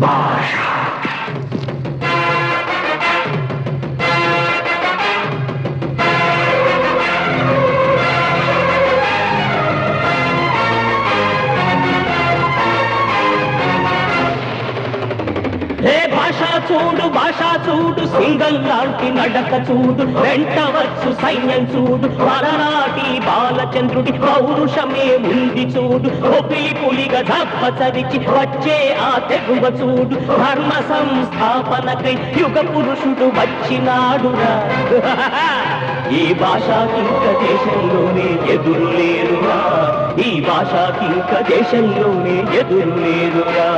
భాష చూడు భాష చూడు సింగం లాంటి నడక చూడు వెంటవచ్చు సైన్యం చూడు పలనాటి బాలచంద్రుడి పౌరుషమే ఉంది చూడు ఒపిలి పులిగా దప్పచరిచి వచ్చే ఆ తెగువ చూడు ధర్మ సంస్థాపనకై యుగ పురుషుడు వచ్చినాడురా ఈ భాషకింక దేశంలోనే ఎదురు లేరురా ఈ భాషకింక దేశంలోనే ఎదురు లేరురా